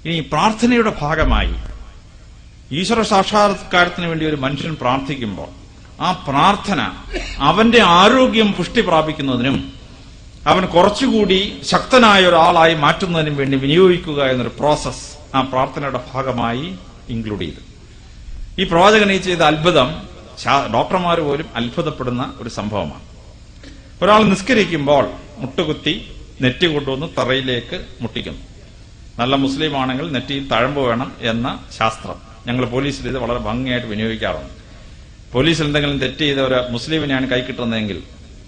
ഇനി പ്രാർത്ഥനയുടെ ഭാഗമായി ഈശ്വര സാക്ഷാത്കാരത്തിന് വേണ്ടി ഒരു മനുഷ്യൻ പ്രാർത്ഥിക്കുമ്പോൾ ആ പ്രാർത്ഥന അവന്റെ ആരോഗ്യം പുഷ്ടി പ്രാപിക്കുന്നതിനും അവൻ കുറച്ചുകൂടി ശക്തനായ ഒരാളായി മാറ്റുന്നതിനും വേണ്ടി വിനിയോഗിക്കുക എന്നൊരു പ്രോസസ് ആ പ്രാർത്ഥനയുടെ ഭാഗമായി ഇൻക്ലൂഡ് ചെയ്തു. ഈ പ്രവാചകൻ ഈ ചെയ്ത അത്ഭുതം ഡോക്ടർമാർ പോലും അത്ഭുതപ്പെടുന്ന ഒരു സംഭവമാണ്. ഒരാൾ നിസ്കരിക്കുമ്പോൾ മുട്ടുകുത്തി നെറ്റി കൊണ്ടുവന്ന് തറയിലേക്ക് മുട്ടിക്കുന്നു. നല്ല മുസ്ലിം ആണെങ്കിൽ നെറ്റിയിൽ തഴമ്പ് വേണം എന്ന ശാസ്ത്രം ഞങ്ങൾ പോലീസിൽ ഇത് വളരെ ഭംഗിയായിട്ട് വിനിയോഗിക്കാറുണ്ട്. പോലീസിൽ എന്തെങ്കിലും തെറ്റ് ചെയ്ത ഒരു മുസ്ലിമിനെയാണ് കൈ കിട്ടുന്നതെങ്കിൽ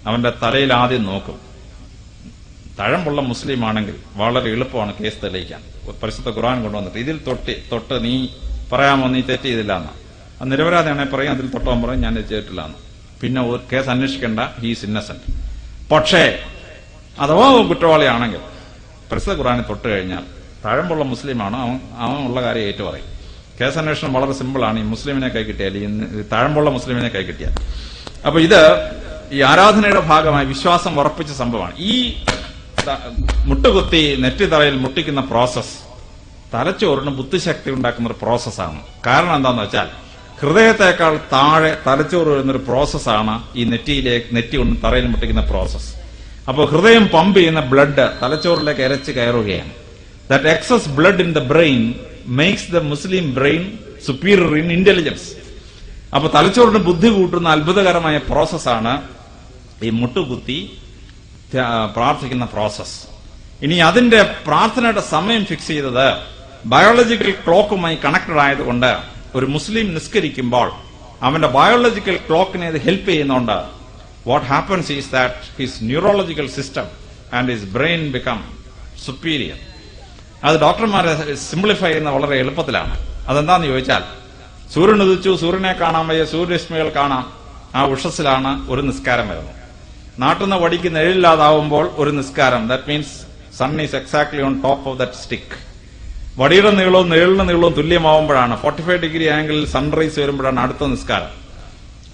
അവന്റെ തലയിൽ ആദ്യം നോക്കും. തഴമ്പുള്ള മുസ്ലിം ആണെങ്കിൽ വളരെ എളുപ്പമാണ് കേസ് തെളിയിക്കാൻ. പരിശുദ്ധ ഖുർആൻ കൊണ്ടുവന്നിട്ട് ഇതിൽ തൊട്ട് നീ പറയാമോ നീ തെറ്റ് ചെയ്തില്ല എന്ന്. അത് നിരപരാധിയാണെങ്കിൽ പറയും അതിൽ തൊട്ടവൻ പറയും ഞാൻ തെറ്റ് ചെയ്തിട്ടില്ല എന്ന്. പിന്നെ കേസ് അന്വേഷിക്കേണ്ട, ഹീസ് ഇന്നസെന്റ്. പക്ഷേ അഥവാ കുറ്റവാളിയാണെങ്കിൽ പരിശുദ്ധ ഖുർആനിൽ തൊട്ട് കഴിഞ്ഞാൽ തഴമ്പുള്ള മുസ്ലിമാണ് അവൻ ഉള്ള കാര്യം ഏറ്റു പറയും. കേസ് അന്വേഷണം വളരെ സിമ്പിളാണ്. ഈ മുസ്ലിമിനെ കൈ കിട്ടിയാൽ, ഈ തഴമ്പുള്ള മുസ്ലിമിനെ കൈ കിട്ടിയാൽ. അപ്പൊ ഇത് ഈ ആരാധനയുടെ ഭാഗമായി വിശ്വാസം ഉറപ്പിച്ച സംഭവമാണ്. ഈ മുട്ടുകുത്തി നെറ്റിത്തറയിൽ മുട്ടിക്കുന്ന പ്രോസസ് തലച്ചോറിന് ബുദ്ധിശക്തി ഉണ്ടാക്കുന്ന ഒരു പ്രോസസ്സാണ്. കാരണം എന്താണെന്ന് വെച്ചാൽ ഹൃദയത്തെക്കാൾ താഴെ തലച്ചോറ് വരുന്നൊരു പ്രോസസ്സാണ് ഈ നെറ്റി കൊണ്ട് തറയിൽ മുട്ടിക്കുന്ന പ്രോസസ്. അപ്പോൾ ഹൃദയം പമ്പ് ചെയ്യുന്ന ബ്ലഡ് തലച്ചോറിലേക്ക് ഇരച്ച് കയറുകയാണ്. That excess blood in the brain makes the Muslim brain superior in intelligence. അപ്പൊ തലച്ചോറിന് ബുദ്ധി കൂട്ടുന്ന അത്ഭുതകരമായ പ്രോസസ്സാണ് ഈ മുട്ടുകുത്തി പ്രാർത്ഥിക്കുന്ന പ്രോസസ്. ഇനി അതിന്റെ പ്രാർത്ഥനയുടെ സമയം ഫിക്സ് ചെയ്തത് ബയോളജിക്കൽ ക്ലോക്കുമായി കണക്റ്റഡ് ആയതുകൊണ്ട് ഒരു മുസ്ലിം നിസ്കരിക്കുമ്പോൾ അവന്റെ ബയോളജിക്കൽ ക്ലോക്കിനെ ഇത് ഹെൽപ്പ് ചെയ്യുന്നുണ്ട്. What happens is that his neurological system and his brain become superior. അത് ഡോക്ടർമാരെ സിംപ്ലിഫൈ ചെയ്യുന്ന വളരെ എളുപ്പത്തിലാണ്. അതെന്താന്ന് ചോദിച്ചാൽ സൂര്യൻ ഉദിച്ചു, സൂര്യനെ കാണാൻ വയ്യ, സൂര്യരശ്മികൾ കാണാം. ആ ഉഷസ്സിലാണ് ഒരു നിസ്കാരം വരുന്നത്. നാട്ടിൽ നിന്ന് വടിക്ക് നിഴലില്ലാതാവുമ്പോൾ ഒരു നിസ്കാരം. That means sun is exactly on top of that stick. വടിയുടെ നീളവും നിഴലിന്റെ നീളവും തുല്യമാവുമ്പോഴാണ് 45 ഡിഗ്രി ആംഗിളിൽ സൺറൈസ് വരുമ്പോഴാണ് അടുത്ത നിസ്കാരം.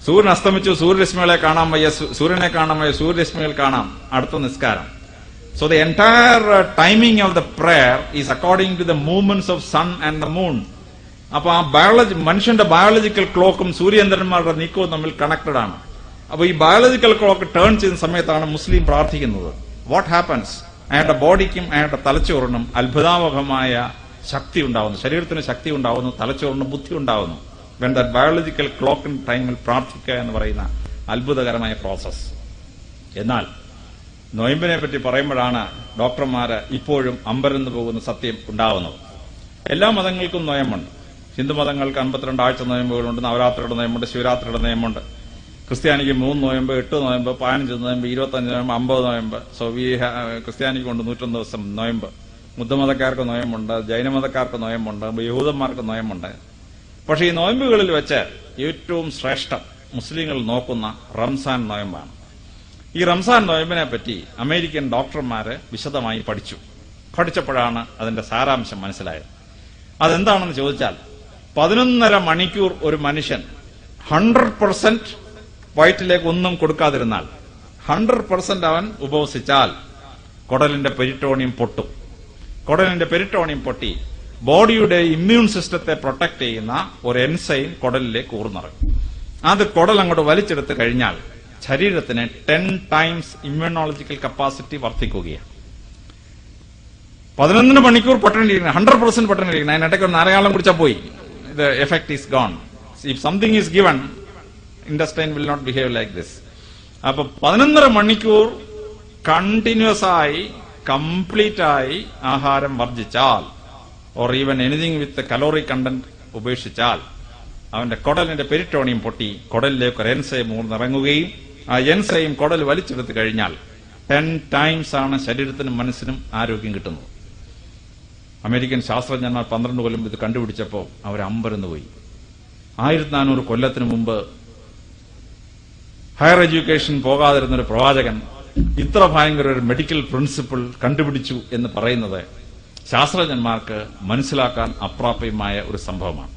സൂര്യൻ അസ്തമിച്ചു, സൂര്യരശ്മികളെ കാണാൻ വയ്യ, സൂര്യനെ കാണാൻ വയ്യ, സൂര്യരശ്മികൾ കാണാം, അടുത്ത നിസ്കാരം. So the entire timing of the prayer is according to the movements of sun and the moon. അപ്പൊ ആ മനുഷ്യന്റെ ബയോളജിക്കൽ ക്ലോക്കും സൂര്യചന്ദ്രന്മാരുടെ നീക്കവും തമ്മിൽ കണക്റ്റഡ് ആണ്. അപ്പൊ ഈ ബയോളജിക്കൽ ക്ലോക്ക് ടേൺ ചെയ്യുന്ന സമയത്താണ് മുസ്ലിം പ്രാർത്ഥിക്കുന്നത്. What happens? അയാളുടെ ബോഡിക്കും അയാളുടെ തലച്ചോറിനും അത്ഭുതാവഹമായ ശക്തി ഉണ്ടാവുന്നു, ശരീരത്തിന് ശക്തി ഉണ്ടാവുന്നു, തലച്ചോറിന് ബുദ്ധി ഉണ്ടാവുന്നു. വെൻ ദാറ്റ് ബയോളജിക്കൽ ക്ലോക്ക് ടൈമിൽ പ്രാർത്ഥിക്കുക എന്ന് പറയുന്ന അത്ഭുതകരമായ പ്രോസസ്. എന്നാൽ നൊയമ്പിനെ പറ്റി പറയുമ്പോഴാണ് ഡോക്ടർമാര് ഇപ്പോഴും അമ്പരന്ന് പോകുന്ന സത്യം ഉണ്ടാവുന്നത്. എല്ലാ മതങ്ങൾക്കും നൊയമ്പുണ്ട്. ഹിന്ദു മതങ്ങൾക്ക് 52 ആഴ്ച നൊയമ്പുകളുണ്ട്, നവരാത്രിയുടെ നൊയമ്പുണ്ട്, ശിവരാത്രിയുടെ നൊയമ്പുണ്ട്. ക്രിസ്ത്യാനിക്ക് 3 നൊയമ്പ്, 8 നൊയമ്പ്, 15 നൊയമ്പ്, 25 നൊയമ്പ്, 50 നൊയമ്പ്. സോ ക്രിസ്ത്യാനിക്ക് കൊണ്ട് 101 ദിവസം നൊയമ്പ്. ബുദ്ധമതക്കാർക്ക് നൊയമ്പുണ്ട്, ജൈനമതക്കാർക്ക് നൊയമ്പുണ്ട്, യഹൂദന്മാർക്ക് നൊയമ്പുണ്ട്. പക്ഷെ ഈ നൊയമ്പുകളിൽ വെച്ച് ഏറ്റവും ശ്രേഷ്ഠം മുസ്ലിങ്ങൾ നോക്കുന്ന റംസാൻ നൊയമ്പാണ്. ഈ റംസാൻ നൊയമ്പിനെ പറ്റി അമേരിക്കൻ ഡോക്ടർമാര് വിശദമായി പഠിച്ചപ്പോഴാണ് അതിന്റെ സാരാംശം മനസ്സിലായത്. അതെന്താണെന്ന് ചോദിച്ചാൽ 11.5 മണിക്കൂർ ഒരു മനുഷ്യൻ 100% വയറ്റിലേക്ക് ഒന്നും കൊടുക്കാതിരുന്നാൽ, 100% അവൻ ഉപവസിച്ചാൽ കുടലിന്റെ പെരിറ്റോണിയം പൊട്ടും. കുടലിന്റെ പെരിറ്റോണിയം പൊട്ടി ബോഡിയുടെ ഇമ്മ്യൂൺ സിസ്റ്റത്തെ പ്രൊട്ടക്ട് ചെയ്യുന്ന ഒരു എൻസൈം കുടലിലേക്ക് ഊർന്നിറങ്ങും. അത് കുടൽ അങ്ങോട്ട് വലിച്ചെടുത്ത് കഴിഞ്ഞാൽ ശരീരത്തിന് 10 ടൈംസ് ഇമ്മ്യൂണോളജിക്കൽ കപ്പാസിറ്റി വർദ്ധിക്കുകയാണ്. 11 മണിക്കൂർ പട്ടണിരിക്കണം, 100% പട്ടണിരിക്കണം. അതിനിടയ്ക്ക് ഒരു നാരകാലം കുടിച്ചാൽ പോയി, the effect is gone. If something is given, intestine will not behave like this. അപ്പൊ 11.5 മണിക്കൂർ കണ്ടിന്യൂസ് ആയി കംപ്ലീറ്റ് ആയി ആഹാരം വർജിച്ചാൽ, or even anything with calorie content ഉപേക്ഷിച്ചാൽ, അവന്റെ കുടലിന്റെ പെരിറ്റോണിയം പൊട്ടി കുടലിലേക്ക് ഒരു എൻസൈം ഊർന്നിറങ്ങുകയും ആ എൻസൈം കുടൽ വലിച്ചെടുത്ത് കഴിഞ്ഞാൽ 10 ടൈംസ് ആണ് ശരീരത്തിനും മനസ്സിനും ആരോഗ്യം കിട്ടുന്നത്. അമേരിക്കൻ ശാസ്ത്രജ്ഞന്മാർ 12 കൊല്ലം ഇത് കണ്ടുപിടിച്ചപ്പോൾ അവർ അമ്പരന്ന് പോയി. 1400 കൊല്ലത്തിന് മുമ്പ് ഹയർ എഡ്യൂക്കേഷൻ പോകാതിരുന്നൊരു പ്രവാചകൻ ഇത്ര ഭയങ്കര ഒരു മെഡിക്കൽ പ്രിൻസിപ്പിൾ കണ്ടുപിടിച്ചു എന്ന് പറയുന്നത് ശാസ്ത്രജ്ഞന്മാർക്ക് മനസ്സിലാക്കാൻ അപ്രാപ്യമായ ഒരു സംഭവമാണ്.